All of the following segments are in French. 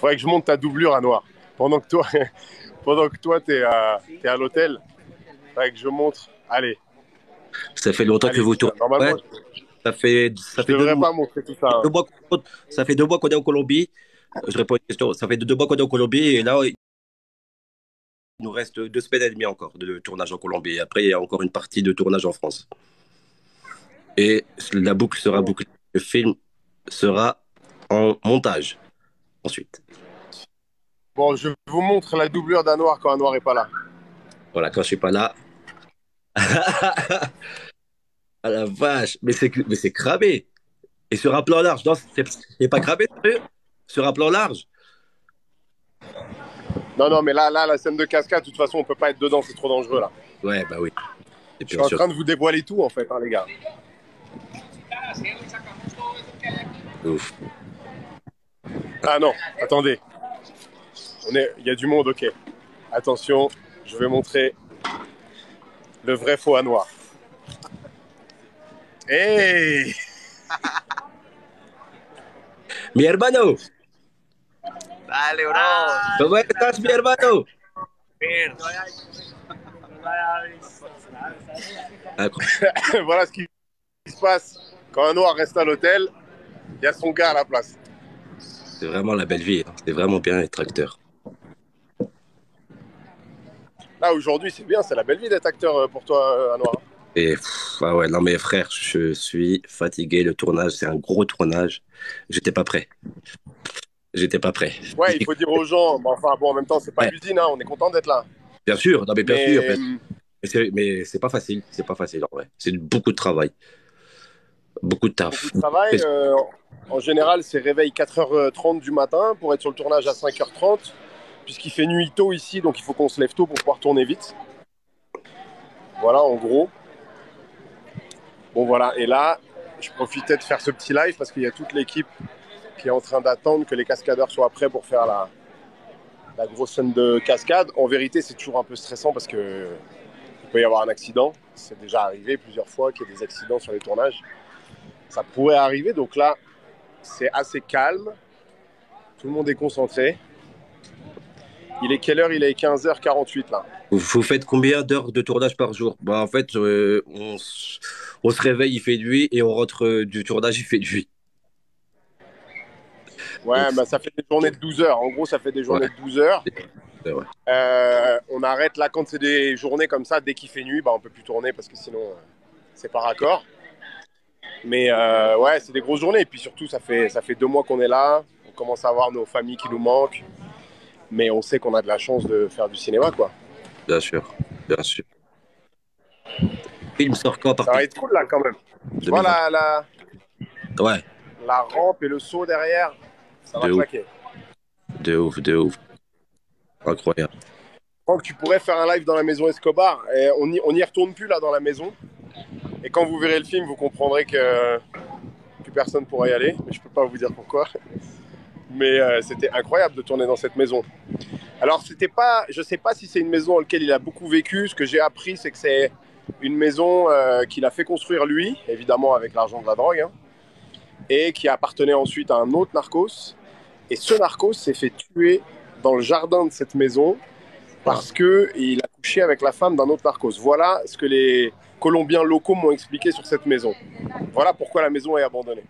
Faudrait que je monte ta doublure à Noir. Pendant que toi, pendant que toi, t'es à l'hôtel, faudrait que je montre. Allez, Ça fait longtemps que allez, vous tournez. Ouais, normalement, ça je fait deux devrais mois. pas montrer tout ça, hein. Deux mois ça fait 2 mois qu'on est en Colombie. Je réponds à une question. Ça fait 2 mois qu'on est en Colombie et là, il nous reste 2 semaines et demie encore de tournage en Colombie. Et après, il y a encore une partie de tournage en France. Et la boucle sera Bon, bouclée. Le film sera en montage ensuite. bon, je vous montre la doublure d'un Noir quand un Noir est pas là. Voilà, quand je suis pas là. Ah la vache, mais c'est cramé. Et sur un plan large, non, c'est pas cramé, sérieux. Sur un plan large. Non, non, mais là, la scène de cascade, de toute façon, on peut pas être dedans, c'est trop dangereux là. Ouais, bah oui, c'est Je suis bien en sûr. train de vous dévoiler tout en fait, hein, les gars. Ouf. Ah non, attendez, il y a du monde, ok. Attention, je vais montrer le vrai faux à Noir. Hey! Mi hermano, Dale, bro. ¿cómo estás, mi hermano? Bien. Incroyable. Voilà ce qui se passe quand un Noir reste à l'hôtel, il y a son gars à la place. C'est vraiment la belle vie, hein. C'est vraiment bien être acteur. Là, aujourd'hui, c'est bien, c'est la belle vie d'être acteur pour toi, à Noir. Et ah ouais, non mais frère, je suis fatigué. Le tournage, c'est un gros tournage. J'étais pas prêt. J'étais pas prêt. Ouais, il faut dire aux gens, mais enfin bon, en même temps, c'est pas Ouais, l'usine, hein, on est content d'être là. bien sûr, non mais bien sûr. Mais Mais c'est pas facile. C'est pas facile en vrai. C'est beaucoup de travail, beaucoup de beaucoup taf. de travail. En général, c'est réveil 4h30 du matin pour être sur le tournage à 5h30, puisqu'il fait nuit tôt ici, donc il faut qu'on se lève tôt pour pouvoir tourner vite. Voilà, en gros. Bon, voilà. Et là, je profitais de faire ce petit live parce qu'il y a toute l'équipe qui est en train d'attendre que les cascadeurs soient prêts pour faire la grosse scène de cascade. En vérité, c'est toujours un peu stressant parce que il peut y avoir un accident. C'est déjà arrivé plusieurs fois qu'il y ait des accidents sur les tournages. Ça pourrait arriver, donc là, c'est assez calme. Tout le monde est concentré. Il est quelle heure? Il est 15h48 là. Vous faites combien d'heures de tournage par jour? Bah en fait, on se réveille, il fait nuit et on rentre du tournage, il fait nuit. Donc Ouais, bah, ça fait des journées de 12 heures. En gros, ça fait des ouais, journées de 12 heures. ouais. On arrête là quand c'est des journées comme ça. Dès qu'il fait nuit, bah, on peut plus tourner parce que sinon, c'est pas raccord. Mais ouais, c'est des grosses journées. Et puis surtout, ça fait 2 mois qu'on est là. On commence à avoir nos familles qui nous manquent. Mais on sait qu'on a de la chance de faire du cinéma, quoi. Bien sûr, bien sûr. Le film sort quand à Ça partir va être cool là quand même. de Tu vois 2020? la, Ouais, la rampe et le saut derrière, ça va de ouf, claquer. de ouf, de ouf. Incroyable. Franck, tu pourrais faire un live dans la maison Escobar. Et on y retourne plus là dans la maison. Et quand vous verrez le film, vous comprendrez que plus personne pourra y aller. Mais je peux pas vous dire pourquoi. Mais c'était incroyable de tourner dans cette maison. Alors c'était pas, je sais pas si c'est une maison dans laquelle il a beaucoup vécu. Ce que j'ai appris, c'est que c'est une maison qu'il a fait construire lui, évidemment avec l'argent de la drogue, hein, et qui appartenait ensuite à un autre narcos. Et ce narcos s'est fait tuer dans le jardin de cette maison Wow. parce qu'il a couché avec la femme d'un autre narcos. Voilà ce que les Colombiens locaux m'ont expliqué sur cette maison. Voilà pourquoi la maison est abandonnée.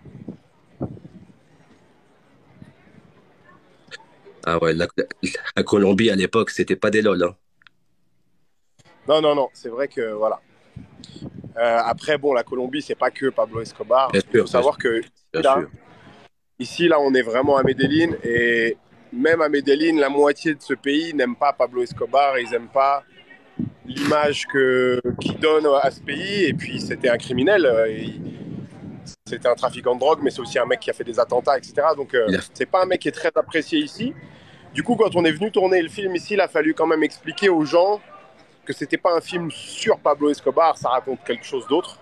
Ah ouais, la Colombie à l'époque, c'était pas des lol, hein. Non, non, non, c'est vrai que voilà. Après, bon, la Colombie, c'est pas que Pablo Escobar. Bien Il faut sûr, bien sûr, savoir que bien là, sûr. ici, là, on est vraiment à Medellín et même à Medellín, la moitié de ce pays n'aime pas Pablo Escobar. Ils n'aiment pas l'image qu'il donne à ce pays. Et puis, c'était un criminel. C'était un trafiquant de drogue, mais c'est aussi un mec qui a fait des attentats, etc. Donc, Il a... c'est pas un mec qui est très apprécié ici. Du coup, quand on est venu tourner le film ici, il a fallu quand même expliquer aux gens que c'était pas un film sur Pablo Escobar, ça raconte quelque chose d'autre.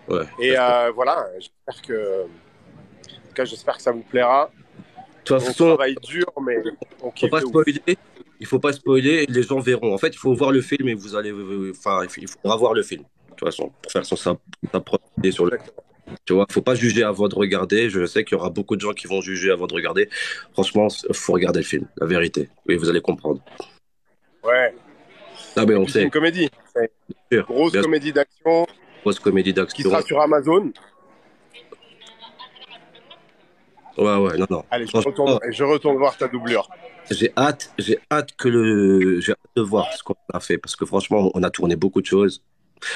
Ouais, Et bien sûr. voilà, j'espère que ça vous plaira. De toute On façon, travaille dur, mais on faut kiffe pas de ouf. spoiler. Il faut pas spoiler, les gens verront. En fait, il faut voir le film et vous allez. Enfin, il faudra voir le film, de toute façon, pour faire sa propre idée sur le. Exactement. Tu vois, faut pas juger avant de regarder. Je sais qu'il y aura beaucoup de gens qui vont juger avant de regarder. Franchement, faut regarder le film, la vérité. Et vous allez comprendre. Ouais. Ah, mais Et on puis c'est une sait, comédie. C'est bien une sûr. grosse Bien sûr, comédie d'action grosse comédie qui sera d'action. sur Amazon. Ouais, ouais, non, non. Allez, Franchement, je retourne voir ta doublure. j'ai hâte de voir ce qu'on a fait parce que franchement, on a tourné beaucoup de choses.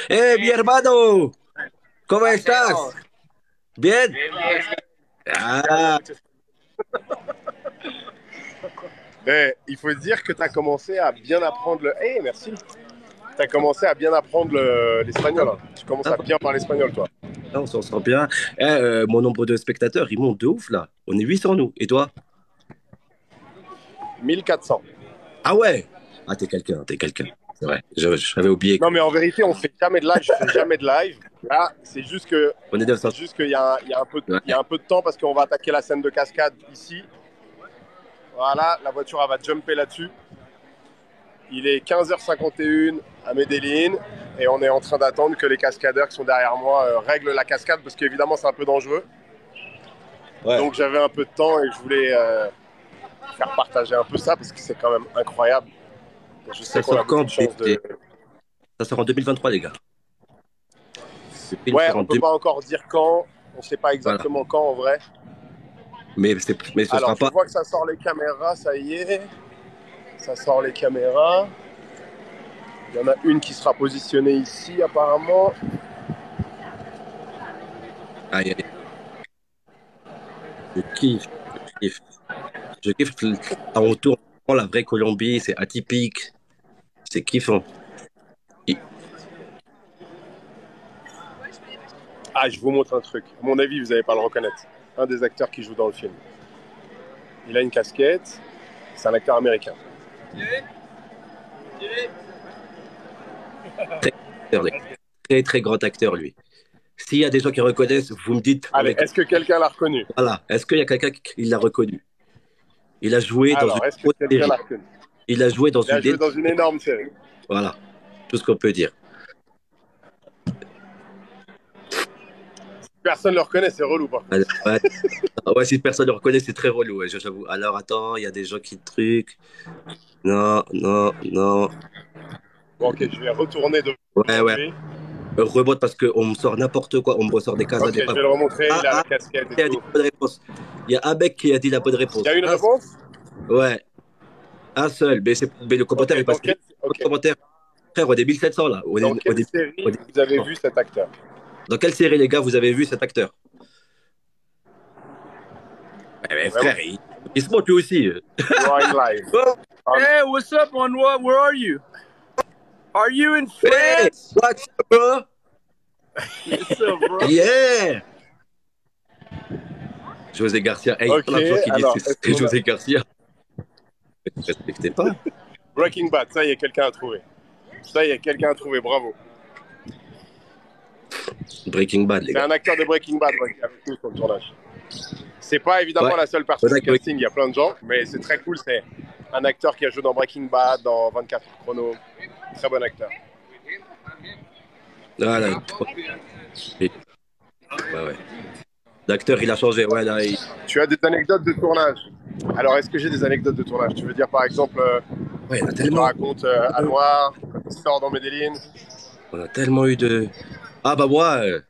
Eh, mi hermano, ¿cómo estás? Bien? Ah, Il faut dire que tu as commencé à bien apprendre le. Eh, merci. Tu as commencé à bien apprendre l'espagnol, hein. Tu commences ah, à bien parler espagnol, toi. on s'en sort bien. Mon nombre de spectateurs, il monte de ouf là. On est 800 nous. Et toi? 1400. Ah ouais? Ah, t'es quelqu'un, t'es quelqu'un. C'est vrai. J'avais oublié. Non, mais en vérité, on fait jamais de live. Je fais jamais de live. Là, On est 900. c'est juste qu'il y a, il y a un peu, il y Ouais. a un peu de temps parce qu'on va attaquer la scène de cascade ici. Voilà, la voiture elle va jumper là-dessus. Il est 15h51 à Medellín et on est en train d'attendre que les cascadeurs qui sont derrière moi règlent la cascade parce qu'évidemment c'est un peu dangereux. Ouais. Donc j'avais un peu de temps et je voulais faire partager un peu ça parce que c'est quand même incroyable. Et je sais Ça qu'on a sort beaucoup quand? de chance de. Ça sort en 2023, les gars. Le film Ouais, sort en on peut 2000. pas encore dire quand. On sait pas Voilà. exactement quand en vrai. Mais ce Alors sera je pas. vois que ça sort les caméras, ça y est. Ça sort les caméras. Il y en a une qui sera positionnée ici apparemment. Aïe, aïe, je kiffe. Je kiffe. Je kiffe. On tourne la vraie Colombie. C'est atypique. C'est kiffant. Et- Ah, je vous montre un truc. À mon avis, vous n'allez pas le reconnaître. Un des acteurs qui joue dans le film. Il a une casquette. C'est un acteur américain. Très, très, très grand acteur, lui. S'il y a des gens qui reconnaissent, vous me dites Allez, avec. est-ce que quelqu'un l'a reconnu? Voilà. Est-ce qu'il y a quelqu'un qui l'a reconnu? Il a joué dans une Alors, est-ce que grosse quelqu'un série. l'a reconnu? Il a joué dans Il a une joué énorme dans une série. énorme série. Voilà. Tout ce qu'on peut dire. Personne ne le reconnaît, c'est relou par contre. Alors, ouais. Ah ouais, si personne ne le reconnaît, c'est très relou, ouais, j'avoue. Alors attends, il y a des gens qui truquent. Non, non, non. Bon, ok, je vais retourner Ouais, devant ouais. lui. Rebote parce qu'on me sort n'importe quoi. On me ressort des cases à Ok, des je pas. vais le remontrer. Ah, Il a la ah, casquette et qui a dit tout. la bonne réponse. Il y a un mec qui a dit la bonne Il y a réponse. une réponse? Ouais, un seul. Mais le Ok, commentaire est passé vite. Le commentaire, frère, on est 1700 là. dans quelle On série est vous avez 1700. vu cet acteur? Dans quelle série, les gars, vous avez vu cet acteur? Mais Vraiment? frère, il se montre lui aussi. Rewind Live. Oh, Hey, what's up, Anwar? Where are you? Are you in hey, France? what's up, bro? What's up, bro? Yeah! José Garcia. Hey, il y a Ok, plein de gens qui disent alors, que est-ce c'est qu'on a. José Garcia. Ne respectez pas. Breaking Bad, ça y est, quelqu'un a trouvé. Ça y est, quelqu'un a trouvé, bravo. Breaking Bad, les C'est gars. un acteur de Breaking Bad ouais, qui est avec nous sur le tournage. C'est pas évidemment Ouais. la seule personne du Faudrait que- casting, il y a plein de gens, mais c'est très cool. C'est un acteur qui a joué dans Breaking Bad, dans 24 heures chrono. Très bon acteur. Voilà. Ouais, ouais. L'acteur, il a changé. Ouais, là, Tu as des anecdotes de tournage. Alors, est-ce que j'ai des anecdotes de tournage? Tu veux dire par exemple, ouais, on a je te tellement, raconte à Noir, quand il sort dans Medellín. on a tellement eu de. Ah, bah, moi, de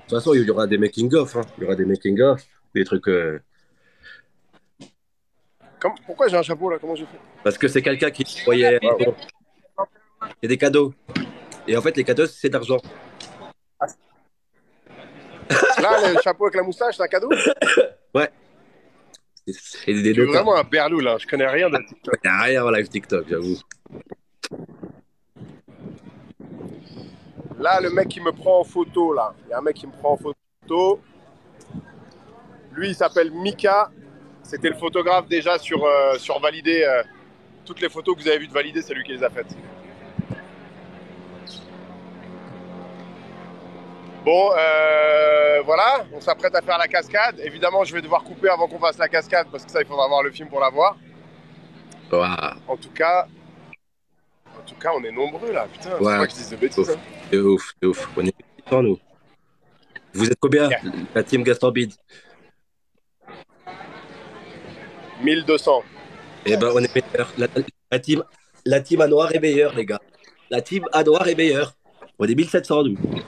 toute façon, il y aura des making-of. Hein. Il y aura des making-of, des trucs. Pourquoi j'ai un chapeau là? Comment j'ai fait? Parce que c'est quelqu'un qui voyait. Wow. Il y a des cadeaux. Et en fait, les cadeaux, c'est d'argent. Là, le chapeau avec la moustache, c'est un cadeau? Ouais. C'est des Tu es notas. vraiment un berlou là, je connais rien de TikTok. Il n'y a rien en live TikTok, j'avoue. Là, le mec qui me prend en photo, là, il y a un mec qui me prend en photo. Lui, il s'appelle Mika. C'était le photographe déjà sur Validé. Toutes les photos que vous avez vues de Validé, c'est lui qui les a faites. Bon, voilà, on s'apprête à faire la cascade. Évidemment, je vais devoir couper avant qu'on fasse la cascade parce que ça, il faudra voir le film pour la voir. Waouh. En tout cas, tout cas, on est nombreux là. Putain, faut Ouais, pas que je dise de bêtises. Hein. de ouf, de ouf. On est contents, nous. Vous êtes combien, Yeah. la team Gaston Bide? 1200. Eh ben, on est meilleurs. La team à noir est meilleure, les gars. La team à noir est meilleure. On est 1700, nous. Quoi?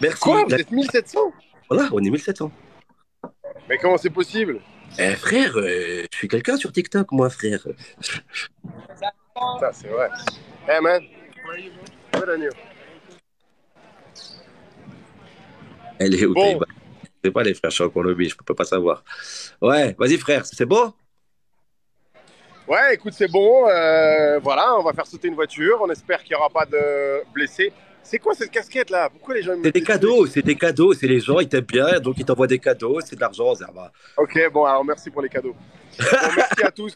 Merci. Vous êtes 1700? Voilà, on est 1700. Mais comment c'est possible? Eh, frère, je suis quelqu'un sur TikTok, moi, frère. Putain, c'est vrai. Hey man, good on you. Elle est où, Bon, Taïba? Je sais pas, les frères, je suis en Colombie, je peux pas savoir. Ouais, vas-y, frère, c'est bon? ouais, écoute, c'est bon. Voilà, on va faire sauter une voiture. On espère qu'il n'y aura pas de blessés. C'est quoi cette casquette là? Pourquoi les gens me C'est des détruisent? cadeaux, c'est des cadeaux, c'est les gens, ils t'aiment bien, donc ils t'envoient des cadeaux, c'est de l'argent, ça va. Ok, bon, alors merci pour les cadeaux. Bon, merci à tous.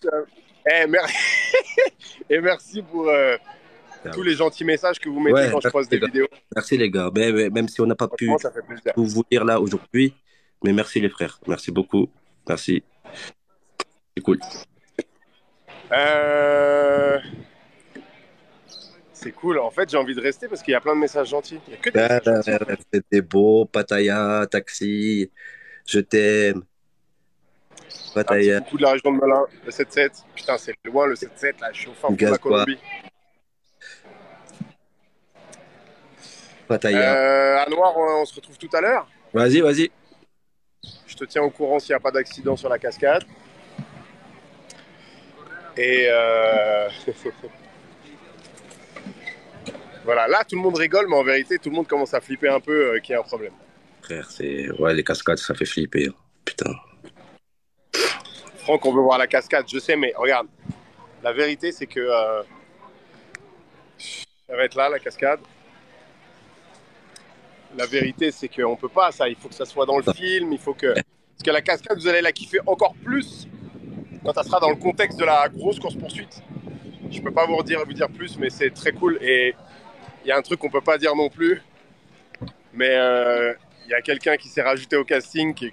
Et merci pour tous les gentils messages que vous mettez Ouais, quand je merci poste les des gars. vidéos. Merci les gars. Même si on n'a pas pu Franchement, ça fait plaisir. tout vous lire là aujourd'hui, mais merci les frères. Merci beaucoup. Merci. C'est cool. Euh, C'est cool. En fait, j'ai envie de rester parce qu'il y a plein de messages gentils. Il n'y a que des messages gentils en fait. C'était beau. Pattaya, taxi, je t'aime. Un petit Pattaya, coucou de la région de Melun, le 7-7. Putain, c'est loin le 7-7 là. Je suis au fin fond de la Gazoua, Colombie. Pattaya. À Noir, on se retrouve tout à l'heure. Vas-y, vas-y. Je te tiens au courant s'il n'y a pas d'accident sur la cascade. Et voilà, là tout le monde rigole, mais en vérité tout le monde commence à flipper un peu qu'il y a un problème. Frère, c'est. Ouais, les cascades, ça fait flipper, hein. Putain. Franck, on veut voir la cascade, je sais, mais regarde, la vérité c'est que ça va être là la cascade. La vérité c'est qu'on peut pas ça, il faut que ça soit dans le film, il faut que. Parce que la cascade, vous allez la kiffer encore plus quand ça sera dans le contexte de la grosse course-poursuite. Je peux pas vous dire plus, mais c'est très cool. Et il y a un truc qu'on peut pas dire non plus, mais il y a quelqu'un qui s'est rajouté au casting qui...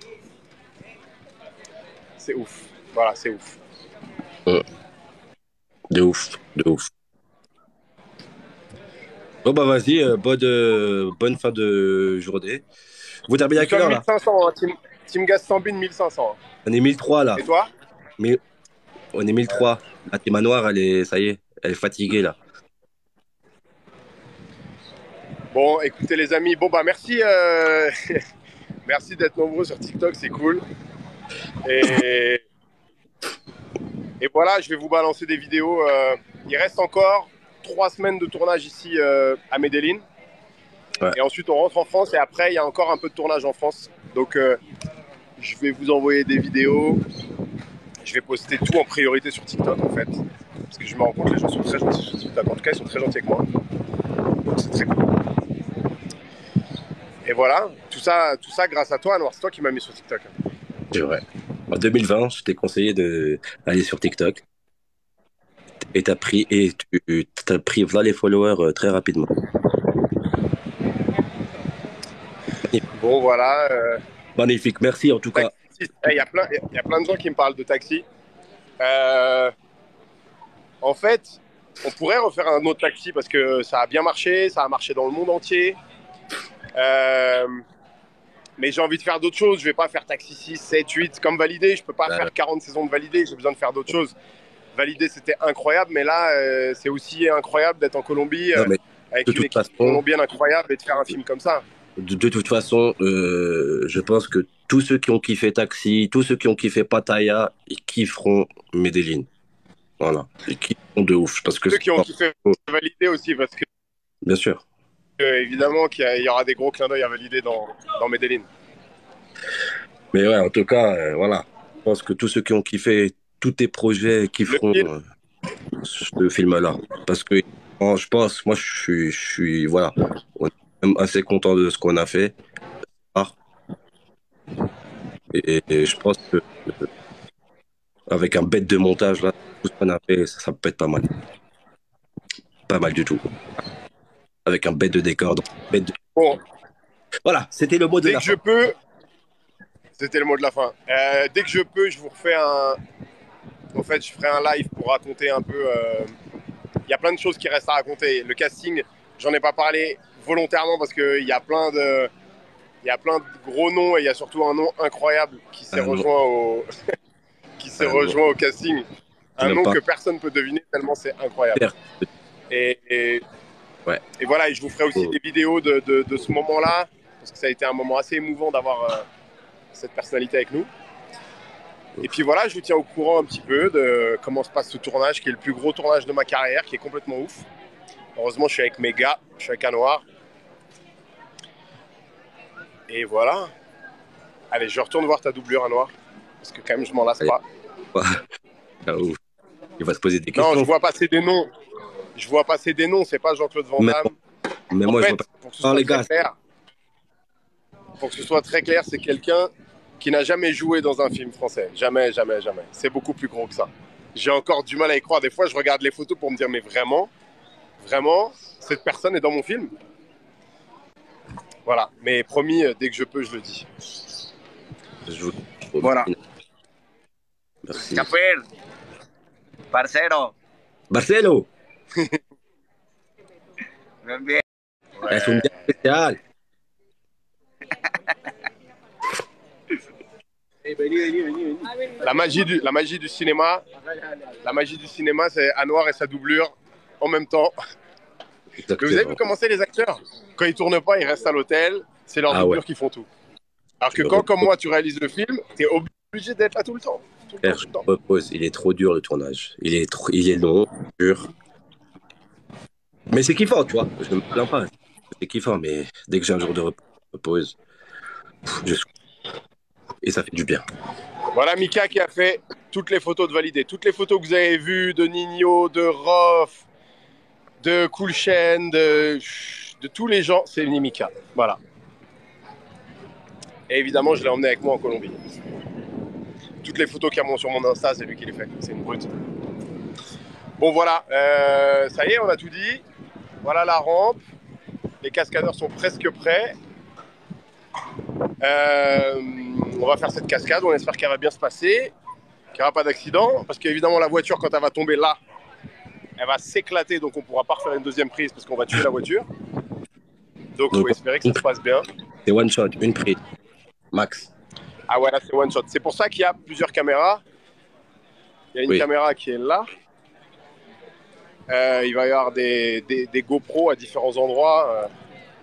C'est ouf. Voilà, c'est ouf. De ouf, de ouf. Bon, bah, vas-y, bonne fin de journée. Vous terminez à Nous quelle sommes heure là? 1500, hein, team Gastambine 1500. Hein. On est 1003 là. Et toi? Mais on est 1003. La team manoir, elle est, ça y est, elle est fatiguée là. Bon, écoutez les amis, bon bah merci, merci d'être nombreux sur TikTok, c'est cool. Et... Et voilà, je vais vous balancer des vidéos. Il reste encore 3 semaines de tournage ici à Medellín. Ouais. Et ensuite, on rentre en France. Et après, il y a encore un peu de tournage en France. Donc, je vais vous envoyer des vidéos. Je vais poster tout en priorité sur TikTok, en fait. Parce que je me rends compte que les gens sont très gentils sur TikTok. En tout cas, ils sont très gentils avec moi. Donc, c'est très cool. Et voilà, tout ça grâce à toi, Noir. C'est toi qui m'as mis sur TikTok. C'est vrai. En 2020, je t'ai conseillé d'aller sur TikTok. Et tu as pris voilà les followers très rapidement. Bon, voilà. Magnifique, merci en tout cas. Il y a plein de gens qui me parlent de taxi. En fait, on pourrait refaire un autre taxi parce que ça a bien marché, ça a marché dans le monde entier. Mais j'ai envie de faire d'autres choses. Je vais pas faire taxi 6, 7, 8 comme validé. Je peux pas faire 40 saisons de validé. J'ai besoin de faire d'autres choses. Validé, c'était incroyable, mais là, c'est aussi incroyable d'être en Colombie Non, mais avec de une toute équipe façon, colombienne incroyable et de faire un film comme ça. de toute façon, je pense que tous ceux qui ont kiffé Taxi, tous ceux qui ont kiffé Pattaya, ils kifferont Medellín. Voilà, ils kifferont de ouf. Parce que Ceux qui ont kiffé validé aussi, parce que bien sûr. évidemment qu'il y aura des gros clins d'œil à valider dans Medellín. Mais ouais, en tout cas, voilà. Je pense que tous ceux qui ont kiffé tous tes projets kifferont ce film-là. Parce que je pense, moi, je suis, voilà, on est même assez content de ce qu'on a fait. Et je pense que avec un bête de montage, là, tout ce qu'on a fait, ça peut être pas mal. Pas mal du tout. Avec un bête de décor. Bon. Voilà, c'était le mot de la fin. Dès que je peux, c'était le mot de la fin. Dès que je peux, je vous refais un. En fait, je ferai un live pour raconter un peu il y a plein de choses qui restent à raconter. Le casting, j'en ai pas parlé volontairement parce qu'il y a plein de gros noms et il y a surtout un nom incroyable qui s'est rejoint au casting. Un nom que personne ne peut deviner tellement c'est incroyable. Et voilà, et je vous ferai aussi des vidéos de ce moment-là parce que ça a été un moment assez émouvant d'avoir cette personnalité avec nous. Et puis voilà, je vous tiens au courant un petit peu de comment se passe ce tournage qui est le plus gros tournage de ma carrière, qui est complètement ouf. Heureusement, je suis avec mes gars, je suis avec Anouar. Et voilà. Allez, je retourne voir ta doublure, Anouar, parce que quand même, je m'en lasse pas. Il va se poser des questions. Non, je vois passer des noms. Je vois passer des noms, c'est pas Jean-Claude Van Damme. Mais moi, je vois pas. Pour que ce soit très clair, pour que ce soit très clair, c'est quelqu'un qui n'a jamais joué dans un film français. Jamais, jamais, jamais. C'est beaucoup plus gros que ça. J'ai encore du mal à y croire. Des fois, je regarde les photos pour me dire, mais vraiment, cette personne est dans mon film. Voilà. Mais promis, dès que je peux, je le dis. Voilà. Merci. Capel. Parcero. Marcelo. Bien. Es un día especial. La magie du cinéma, c'est Anouar et sa doublure en même temps. Mais vous avez vu comment c'est les acteurs? Quand ils tournent pas, ils restent à l'hôtel. C'est leur doublure qui font tout. Alors que quand, comme moi, tu réalises le film, t'es obligé d'être là tout le temps. Frère, je me repose. Il est trop dur le tournage. Il est long, dur. Mais c'est kiffant, tu vois. Je ne me plains pas. C'est kiffant, mais dès que j'ai un jour de repose, et ça fait du bien. Voilà Mika qui a fait toutes les photos de validé. Toutes les photos que vous avez vues de Nino, de Rof, de Cool Chain, de tous les gens, c'est Mika. Voilà. Et évidemment, je l'ai emmené avec moi en Colombie. Toutes les photos qu'il y a sur mon Insta, c'est lui qui les fait. C'est une brute. Bon voilà, ça y est, on a tout dit. Voilà la rampe. Les cascadeurs sont presque prêts. On va faire cette cascade, on espère qu'elle va bien se passer, qu'il n'y aura pas d'accident, parce qu'évidemment la voiture quand elle va tomber là, elle va s'éclater, donc on ne pourra pas refaire une deuxième prise parce qu'on va tuer la voiture. Donc il faut espérer que ça se passe bien. C'est one shot, une prise, max. Ah ouais, là c'est one shot. C'est pour ça qu'il y a plusieurs caméras. Il y a une caméra qui est là. Il va y avoir des GoPros à différents endroits,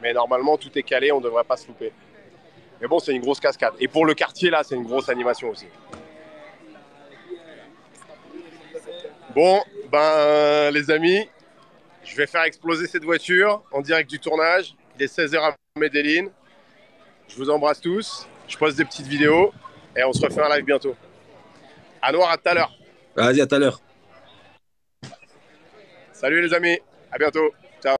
mais normalement tout est calé, on ne devrait pas se louper. Mais bon, c'est une grosse cascade. Et pour le quartier, là, c'est une grosse animation aussi. Bon, ben, les amis, je vais faire exploser cette voiture en direct du tournage. Il est 16h à Medellín. Je vous embrasse tous. Je poste des petites vidéos et on se refait un live bientôt. Anouar, à tout à l'heure. Vas-y, à tout à l'heure. Salut les amis, à bientôt.